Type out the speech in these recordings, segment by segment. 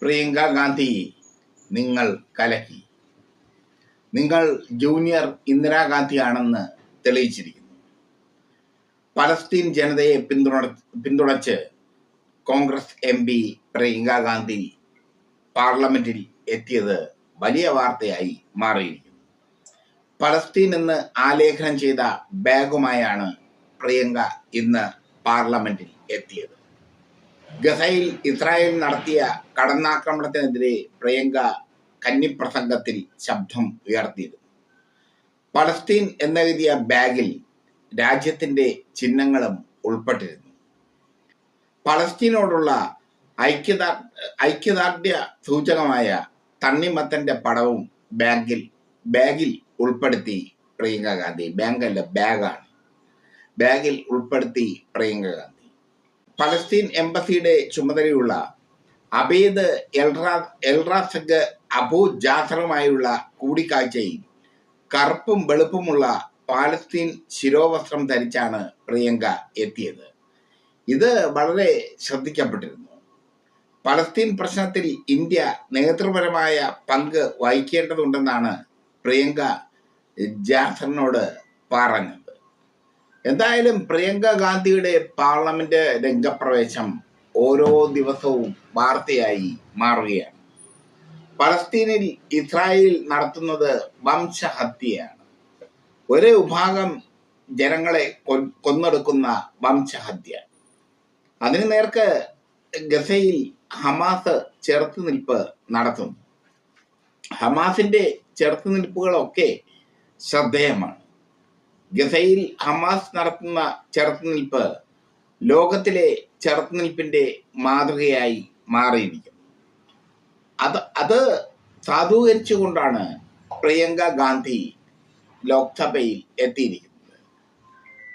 പ്രിയങ്ക ഗാന്ധി, നിങ്ങൾ കലക്കി. നിങ്ങൾ ജൂനിയർ ഇന്ദിരാഗാന്ധിയാണെന്ന് തെളിയിച്ചിരിക്കുന്നു. പലസ്തീൻ ജനതയെ പിന്തുണച്ച് കോൺഗ്രസ് MP പ്രിയങ്ക ഗാന്ധി പാർലമെന്റിൽ എത്തിയത് വലിയ വാർത്തയായി മാറിയിരിക്കുന്നു. പലസ്തീൻ എന്ന് ആലേഖനം ചെയ്ത ബാഗുമായാണ് പ്രിയങ്ക ഇന്ന് പാർലമെന്റിൽ എത്തിയത്. ഗസയിൽ ഇസ്രായേൽ നടത്തിയ കടന്നാക്രമണത്തിനെതിരെ പ്രിയങ്ക കന്നിപ്രസംഗത്തിൽ ശബ്ദം ഉയർത്തിയിരുന്നു. പലസ്തീൻ എന്നെഴുതിയ ബാഗിൽ രാജ്യത്തിന്റെ ചിഹ്നങ്ങളും ഉൾപ്പെട്ടിരുന്നു. പലസ്തീനോടുള്ള ഐക്യദാർഢ്യ സൂചകമായ തണ്ണിമത്തന്റെ പടവും ബാഗിൽ ഉൾപ്പെടുത്തി പ്രിയങ്ക ഗാന്ധി. ബാഗാണ്. ബാഗിൽ ഉൾപ്പെടുത്തി പ്രിയങ്ക ഗാന്ധി. പലസ്തീൻ എംബസിയുടെ ചുമതലയുള്ള അബീദ് എൽറാസഗ് അബു ജാസറുമായുള്ള കൂടിക്കാഴ്ചയിൽ കറുപ്പും വെളുപ്പുമുള്ള പാലസ്തീൻ ശിരോവസ്ത്രം ധരിച്ചാണ് പ്രിയങ്ക എത്തിയത്. ഇത് വളരെ ശ്രദ്ധിക്കപ്പെട്ടിരുന്നു. പലസ്തീൻ പ്രശ്നത്തിൽ ഇന്ത്യ നേതൃപരമായ പങ്ക് വഹിക്കേണ്ടതുണ്ടെന്നാണ് പ്രിയങ്ക ജാസറിനോട് പറഞ്ഞത്. എന്തായാലും പ്രിയങ്ക ഗാന്ധിയുടെ പാർലമെന്റ് രംഗപ്രവേശം ഓരോ ദിവസവും വാർത്തയായി മാറുകയാണ്. പലസ്തീനിൽ ഇസ്രായേൽ നടത്തുന്നത് വംശഹത്യയാണ്. ഒരു വിഭാഗം ജനങ്ങളെ കൊന്നൊടുക്കുന്ന വംശഹത്യ. അതിനു നേർക്ക് ഗസയിൽ ഹമാസ് ചെറുത്തുനിൽപ്പ് നടത്തുന്നു. ഹമാസിന്റെ ചെറുത്തുനിൽപ്പുകളൊക്കെ ശ്രദ്ധേയമാണ്. ഗസയിൽ ഹമാസ് നടത്തുന്ന ചെറുത്തുനിൽപ്പ് ലോകത്തിലെ ചെറുത്തുനിൽപ്പിന്റെ മാതൃകയായി മാറിയിരിക്കുന്നു. അത് സാധൂകരിച്ചുകൊണ്ടാണ് പ്രിയങ്ക ഗാന്ധി ലോക്സഭയിൽ എത്തിയിരിക്കുന്നത്.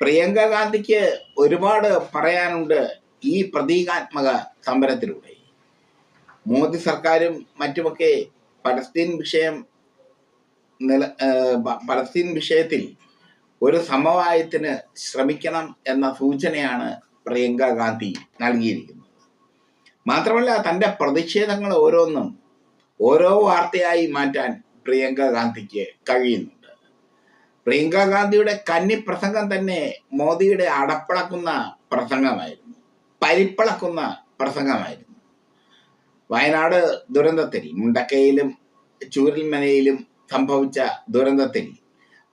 പ്രിയങ്ക ഗാന്ധിക്ക് ഒരുപാട് പറയാനുണ്ട് ഈ പ്രതീകാത്മക സമരത്തിലൂടെ. മോദി സർക്കാരും മറ്റുമൊക്കെ പലസ്തീൻ വിഷയത്തിൽ ഒരു സമവായത്തിന് ശ്രമിക്കണം എന്ന സൂചനയാണ് പ്രിയങ്ക ഗാന്ധി നൽകിയിരിക്കുന്നത്. മാത്രമല്ല, തന്റെ പ്രതിഷേധങ്ങൾ ഓരോന്നും ഓരോ വാർത്തയായി മാറ്റാൻ പ്രിയങ്ക ഗാന്ധിക്ക് കഴിയുന്നുണ്ട്. പ്രിയങ്ക ഗാന്ധിയുടെ കന്നി പ്രസംഗം തന്നെ മോദിയുടെ അടപ്പളക്കുന്ന പ്രസംഗമായിരുന്നു, പരിപ്പളക്കുന്ന പ്രസംഗമായിരുന്നു. വയനാട് ദുരന്തത്തിൽ, മുണ്ടക്കയിലും ചൂരൽമലയിലും സംഭവിച്ച ദുരന്തത്തിൽ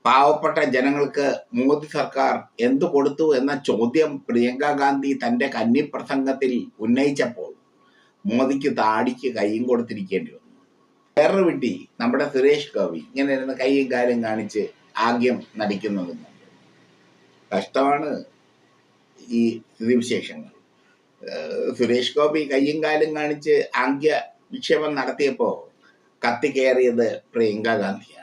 പാവപ്പെട്ട ജനങ്ങൾക്ക് മോദി സർക്കാർ എന്തു കൊടുത്തു എന്ന ചോദ്യം പ്രിയങ്ക ഗാന്ധി തന്റെ കന്നി പ്രസംഗത്തിൽ ഉന്നയിച്ചപ്പോൾ മോദിക്ക് താടിക്ക് കൈയും കൊടുത്തിരിക്കേണ്ടി വന്നു. വേറൊരു വിട്ടി നമ്മുടെ സുരേഷ് ഗോപി ഇങ്ങനെ ഇരുന്ന് കൈയും കാലും കാണിച്ച് ആംഗ്യം നടിക്കുന്നതും കഷ്ടമാണ് ഈ സ്ഥിതിവിശേഷങ്ങൾ. സുരേഷ് ഗോപി കയ്യും കാലും കാണിച്ച് ആംഗ്യ വിക്ഷേപം നടത്തിയപ്പോൾ കത്തിക്കയറിയത് പ്രിയങ്ക ഗാന്ധിയാണ്.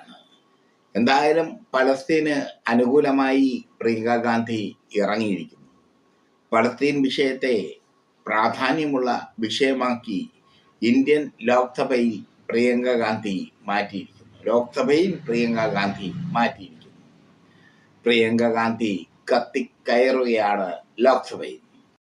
എന്തായാലും പലസ്തീന് അനുകൂലമായി പ്രിയങ്ക ഗാന്ധി ഇറങ്ങിയിരിക്കുന്നു. പലസ്തീൻ വിഷയത്തെ പ്രാധാന്യമുള്ള വിഷയമാക്കി ഇന്ത്യൻ ലോക്സഭയിൽ പ്രിയങ്ക ഗാന്ധി മാറ്റിയിരിക്കുന്നു. പ്രിയങ്ക ഗാന്ധി കത്തിക്കയറുകയാണ് ലോക്സഭയിൽ.